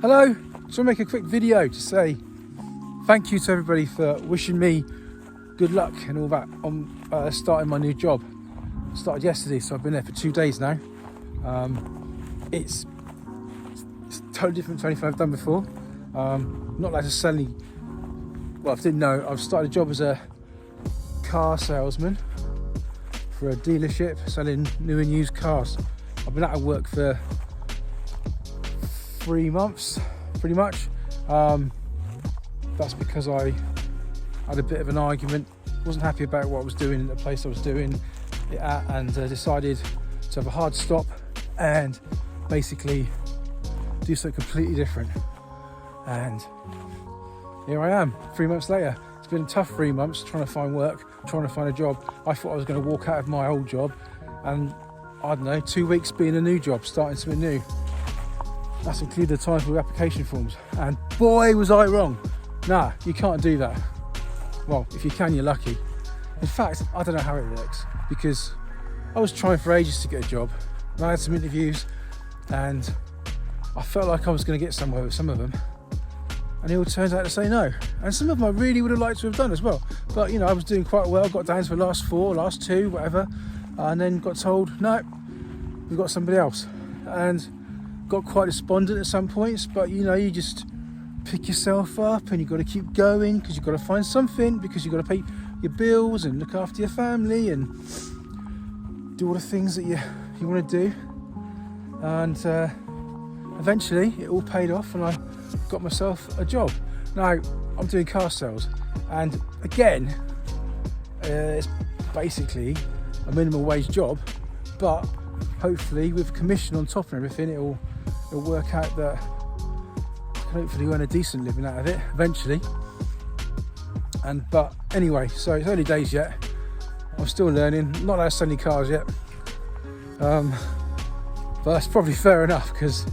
Hello, just want to make a quick video to say thank you to everybody for wishing me good luck and all that on starting my new job. Started yesterday, so I've been there for 2 days now. It's totally different to anything I've done before. Not like suddenly, well, I didn't know, I've started a job as a car salesman for a dealership selling new and used cars. I've been out of work for 3 months, pretty much. That's because I had a bit of an argument, wasn't happy about what I was doing in the place I was doing it at, and decided to have a hard stop and basically do something completely different. And here I am, 3 months later. It's been a tough 3 months trying to find work, trying to find a job. I thought I was going to walk out of my old job and, I don't know, 2 weeks being a new job, starting something new. That's included the time for application forms. And boy, was I wrong. Nah, you can't do that. Well, if you can, you're lucky. In fact, I don't know how it works, because I was trying for ages to get a job. And I had some interviews and I felt like I was going to get somewhere with some of them. And it all turns out to say no. And some of them I really would have liked to have done as well. But, you know, I was doing quite well, got down to the last 4, last 2, whatever. And then got told, no, we've got somebody else. And got quite despondent at some points, but you know, you just pick yourself up and you've got to keep going, because you've got to find something, because you've got to pay your bills and look after your family and do all the things that you want to do. And eventually it all paid off and I got myself a job. Now I'm doing car sales, and again, it's basically a minimum wage job, but hopefully with commission on top and everything, it'll work out that I can hopefully earn a decent living out of it eventually. But anyway, so it's early days yet. I'm still learning. Not allowed to sell any cars yet. But that's probably fair enough, because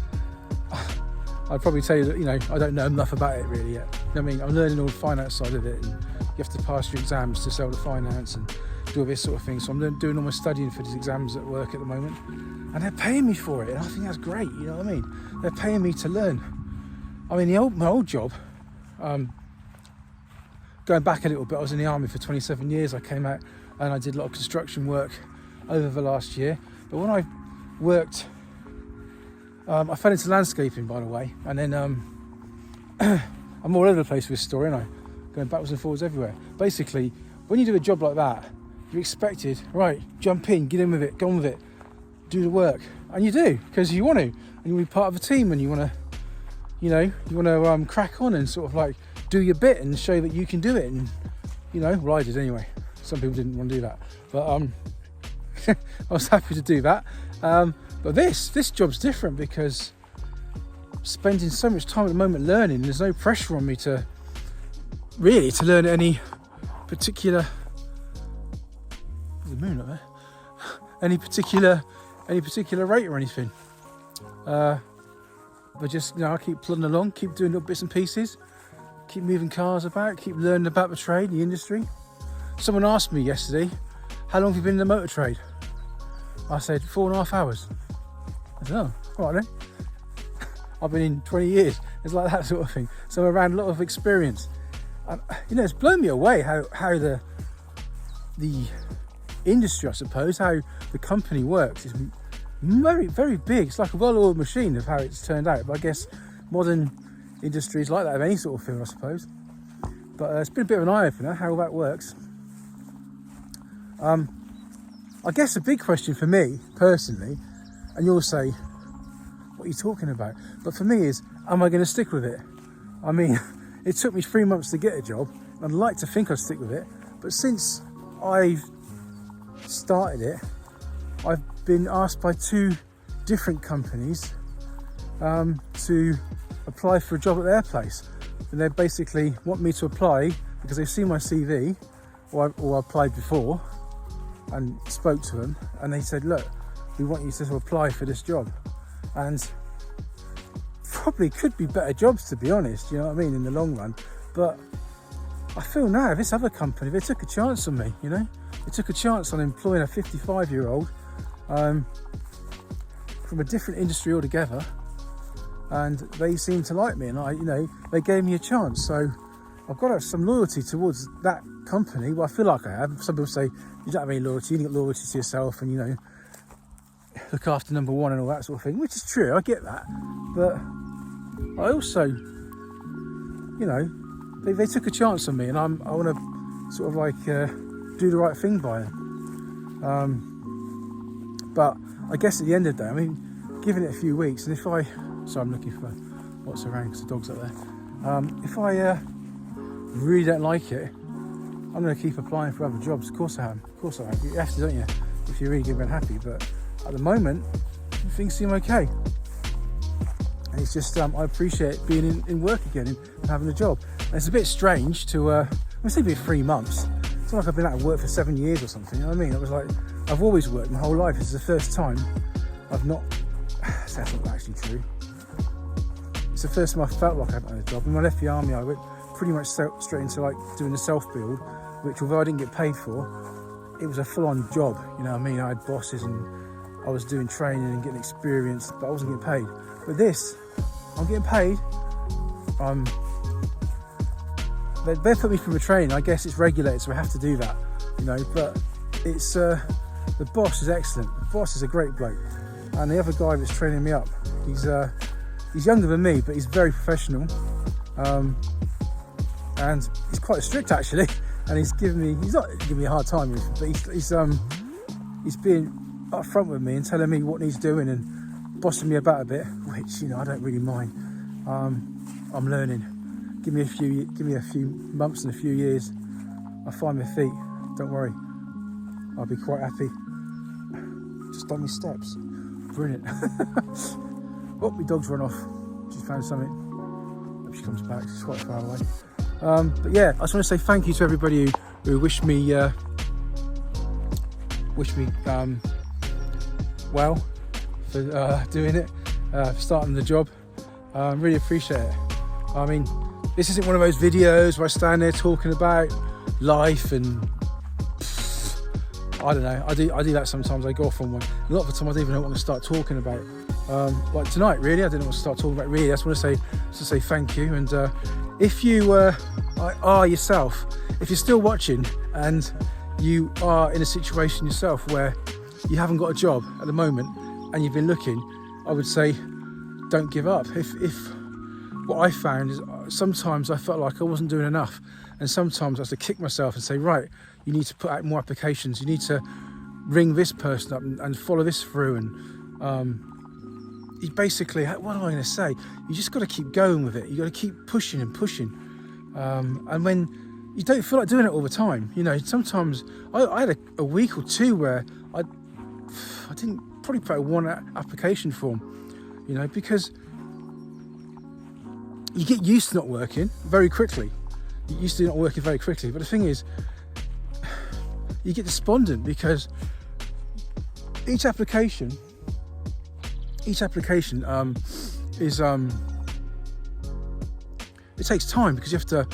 I'd probably tell you that, you know, I don't know enough about it really yet. I mean, I'm learning all the finance side of it, and you have to pass your exams to sell the finance and do all this sort of thing. So I'm doing all my studying for these exams at work at the moment, and they're paying me for it, and I think that's great. You know what I mean? They're paying me to learn. I mean, my old job, going back a little bit, I was in the army for 27 years. I came out and I did a lot of construction work over the last year. But when I worked, I fell into landscaping, by the way, and then I'm all over the place with this story, and I'm going backwards and forwards everywhere. Basically, when you do a job like that, you're expected, right, jump in, get in with it, go on with it, do the work. And you do, because you want to. And you want to be part of a team, and you want to, you know, crack on and sort of like do your bit and show that you can do it. And, you know, well, I did anyway. Some people didn't want to do that. But I was happy to do that. But this job's different, because I'm spending so much time at the moment learning. There's no pressure on me to learn any particular, the moon up there, any particular rate or anything. But just, you know, I keep plodding along, keep doing little bits and pieces, keep moving cars about, keep learning about the trade, the industry. Someone asked me yesterday, how long have you been in the motor trade? I said 4.5 hours. I said, oh, all right then. I've been in 20 years. It's like that sort of thing. So I'm around a lot of experience. And, you know, it's blown me away how the industry, I suppose, how the company works. It's very, very big. It's like a well-oiled machine of how it's turned out. But I guess modern industry is like that of any sort of field, I suppose. But it's been a bit of an eye-opener how that works. I guess a big question for me, personally, and you'll say, what are you talking about? But for me is, am I going to stick with it? I mean, it took me 3 months to get a job. I'd like to think I'd stick with it. But since I've started it, I've been asked by 2 different companies to apply for a job at their place. And they basically want me to apply because they've seen my CV, or I applied before and spoke to them, and they said, look, we want you to apply for this job. And probably could be better jobs, to be honest, you know what I mean, in the long run. But I feel now, this other company, they took a chance on me, you know. They took a chance on employing a 55-year-old from a different industry altogether. and they seem to like me, and they gave me a chance. So I've got to have some loyalty towards that company. Well, I feel like I have. Some people say you don't have any loyalty, you got loyalty to yourself, and look after number one and all that sort of thing, which is true. I get that, but I also, they took a chance on me, and I want to sort of like do the right thing by them. But I guess at the end of the day, I mean, giving it a few weeks, and I'm looking for what's around because the dog's up there. If I really don't like it, I'm going to keep applying for other jobs. Of course I am. You have to, don't you? If you're really good and happy. But at the moment, things seem okay. And it's just, I appreciate being in work again and having a job. And it's a bit strange to, it's only been 3 months. It's not like I've been out of work for 7 years or something. You know what I mean? It was like, I've always worked my whole life. This is the first time I've not, that's not actually true. It's the first time I felt like I haven't had a job. When I left the army, I went pretty much straight into like doing the self-build, which although I didn't get paid for, it was a full-on job. You know what I mean? I had bosses and I was doing training and getting experience, but I wasn't getting paid. But this, I'm getting paid. They put me through a training. I guess it's regulated, so I have to do that. But it's the boss is excellent. The boss is a great bloke, and the other guy that's training me up, he's younger than me, but he's very professional, and he's quite strict actually. And he's not giving me a hard time, but he's being upfront with me and telling me what needs doing and bossing me about a bit, which I don't really mind. I'm learning. Give me a few months and a few years, I'll find my feet. Don't worry, I'll be quite happy. Just done my steps. Brilliant. Oh, my dog's run off. She's found something. Hope she comes back. She's quite far away. But yeah, I just want to say thank you to everybody who wished me well for doing it, for starting the job. Really appreciate it. I mean, this isn't one of those videos where I stand there talking about life and I don't know. I do that sometimes. I go off on one. A lot of the time I don't even know what to start talking about. Like tonight, really, I didn't know what to start talking about. Really, I just want to say thank you. And if you are yourself, if you're still watching and you are in a situation yourself where you haven't got a job at the moment and you've been looking, I would say don't give up. If what I found is sometimes I felt like I wasn't doing enough, and sometimes I have to kick myself and say, right, you need to put out more applications, you need to ring this person up and follow this through, and you basically, what am I going to say, you just got to keep going with it. You got to keep pushing and pushing, and when you don't feel like doing it all the time, sometimes I had a week or two where I didn't probably put out one application form, because you get used to not working very quickly. But the thing is, you get despondent because each application is it takes time, because you have to.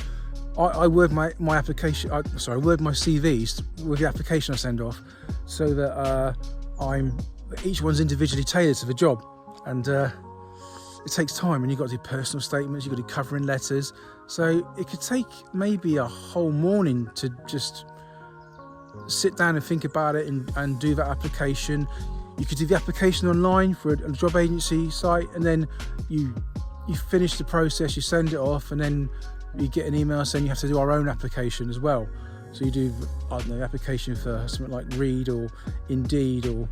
I word my application. I word my CVs with the application I send off, so that each one's individually tailored to the job, and it takes time. And you've got to do personal statements, you've got to do covering letters, so it could take maybe a whole morning to just sit down and think about it and do that application. You could do the application online for a job agency site, and then you finish the process, you send it off, and then you get an email saying you have to do our own application as well. So you do, application for something like Reed or Indeed or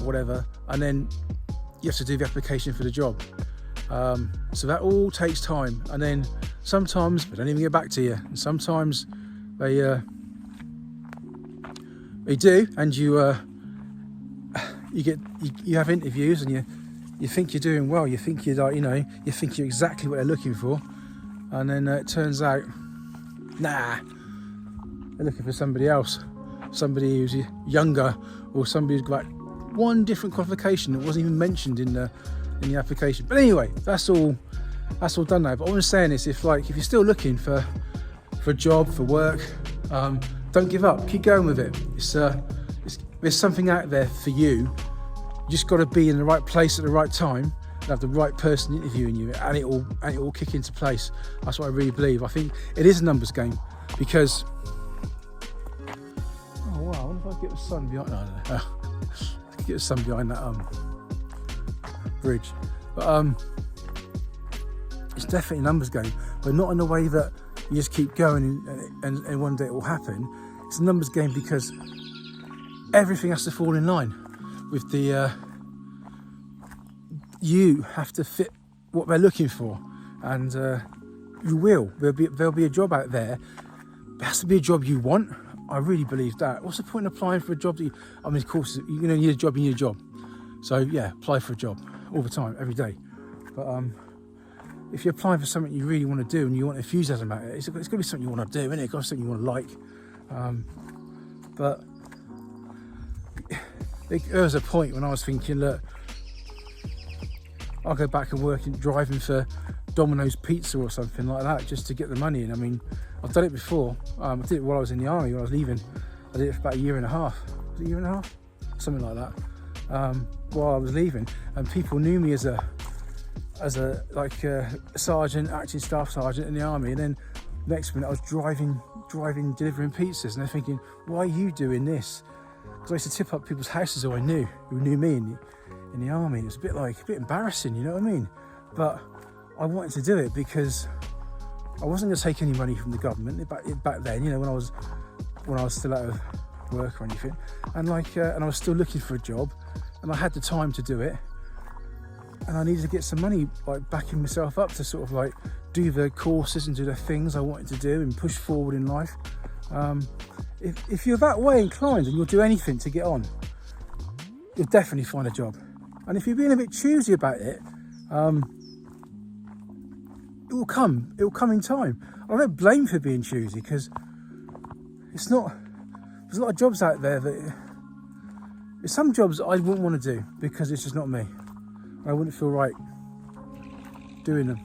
whatever, and then you have to do the application for the job. So that all takes time, and then sometimes they don't even get back to you, and sometimes they do, and you have interviews, and you think you're doing well, you think you're you think you're exactly what they're looking for, and then it turns out, nah, they're looking for somebody else, somebody who's younger, or somebody who's got one different qualification that wasn't even mentioned in the application. But anyway, that's all done now. But what I'm saying is, if you're still looking for a job, for work, don't give up. Keep going with it. There's something out there for you. You just got to be in the right place at the right time, have the right person interviewing you, and it will kick into place. That's what I really believe. I think it is a numbers game, because oh wow, I wonder if I get the sun behind. No, I don't know. I can get the sun behind that bridge, but it's definitely a numbers game, but not in a way that you just keep going and one day it will happen. It's a numbers game because everything has to fall in line with the you have to fit what they're looking for, and you will. There'll be a job out there. It has to be a job you want. I really believe that. What's the point in applying for a job that you, I mean, of course, you're going to need a job, you need a job. So yeah, apply for a job all the time, every day. But if you're applying for something you really want to do and you want enthusiasm about it, it's got to be something you want to do, isn't it? It's got to be something you want to like. But there was a point when I was thinking, look, I'll go back and work driving for Domino's Pizza or something like that just to get the money in. I mean, I've done it before. I did it while I was in the army, when I was leaving. I did it for about a year and a half. Was it a year and a half? Something like that. While I was leaving, and people knew me as a sergeant, acting staff sergeant in the army, and then next minute I was driving, delivering pizzas, and they're thinking, why are you doing this? Because I used to tip up people's houses who I knew, who knew me in the army. It was a bit embarrassing, you know what I mean? But I wanted to do it because I wasn't going to take any money from the government back then, you know, when I was still out of work or anything, and and I was still looking for a job, and I had the time to do it, and I needed to get some money, backing myself up to sort of do the courses and do the things I wanted to do and push forward in life. If you're that way inclined and you'll do anything to get on, you'll definitely find a job. And if you're being a bit choosy about it, it will come in time. I don't blame you for being choosy, because there's a lot of jobs out there that, there's some jobs that I wouldn't want to do because it's just not me. I wouldn't feel right doing them.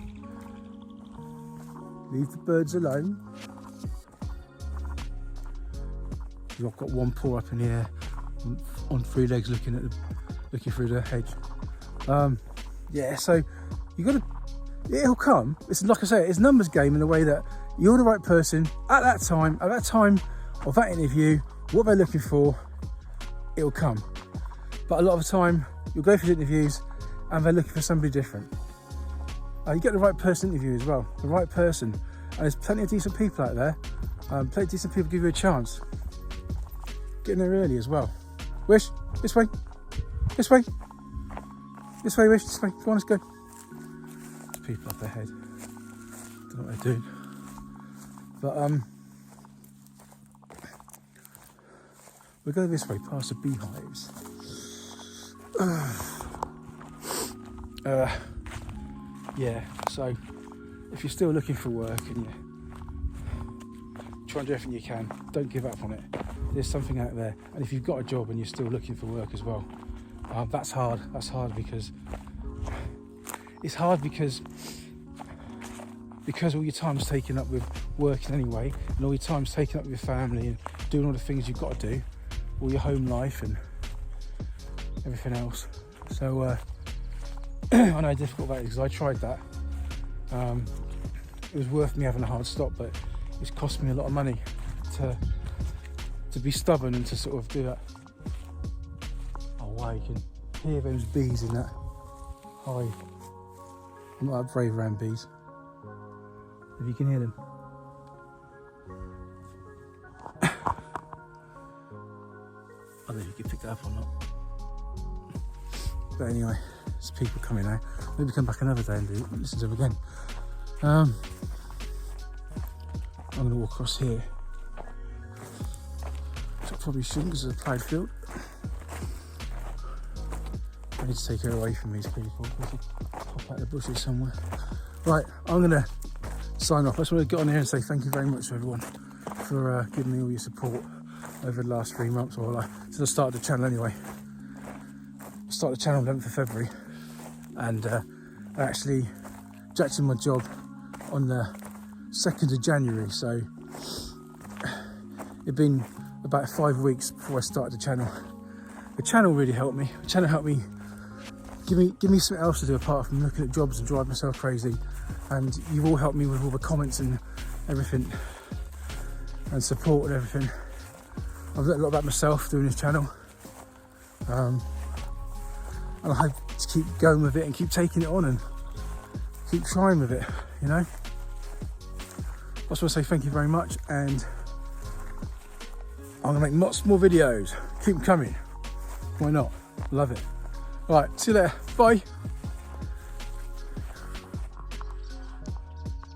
Leave the birds alone. I've got one paw up in the air on three legs looking through the hedge. Yeah, so you got to, it'll come. It's like I say, it's a numbers game in the way that you're the right person at that time of that interview, what they're looking for, it'll come. But a lot of the time you'll go through the interviews and they're looking for somebody different. You get the right person interview as well, the right person, and there's plenty of decent people out there. Plenty of decent people give you a chance. Get in there early as well. Wish, this way, this way, this way, Wish, this way. Come on, let's go. There's people up ahead. Don't know what they're doing. But we'll go this way, past the beehives. Yeah, so if you're still looking for work and you try and do everything you can, don't give up on it. There's something out there. And if you've got a job and you're still looking for work as well, that's hard. That's hard because it's hard because all your time's taken up with working anyway, and all your time's taken up with your family and doing all the things you've got to do, all your home life and everything else. So I know how difficult that is, because I tried that. It was worth me having a hard stop, but it's cost me a lot of money to be stubborn and to sort of do that. Oh wow, you can hear those bees in that hive. I'm not that brave around bees. If you can hear them. I don't know if you can pick that up or not. But anyway, there's people coming now. Maybe come back another day and listen to them again. I'm going to walk across here. So I probably shouldn't, because it's a ploughed field. I need to take her away from these people. They could pop out the bushes somewhere. Right, I'm going to sign off. I just want to get on here and say thank you very much to everyone for giving me all your support over the last 3 months, or since I started the channel anyway. I started the channel on the 11th of February, and I actually jacked in my job on the 2nd of January, so it'd been about 5 weeks before I started the channel. The channel really helped me. The channel helped me give me something else to do apart from looking at jobs and driving myself crazy. And you've all helped me with all the comments and everything, and support and everything. I've learned a lot about myself doing this channel, and I hope to keep going with it and keep taking it on and keep trying with it, you know. I just want to say thank you very much, and I'm gonna make lots more videos. Keep them coming. Why not? Love it. All right, see you later. Bye.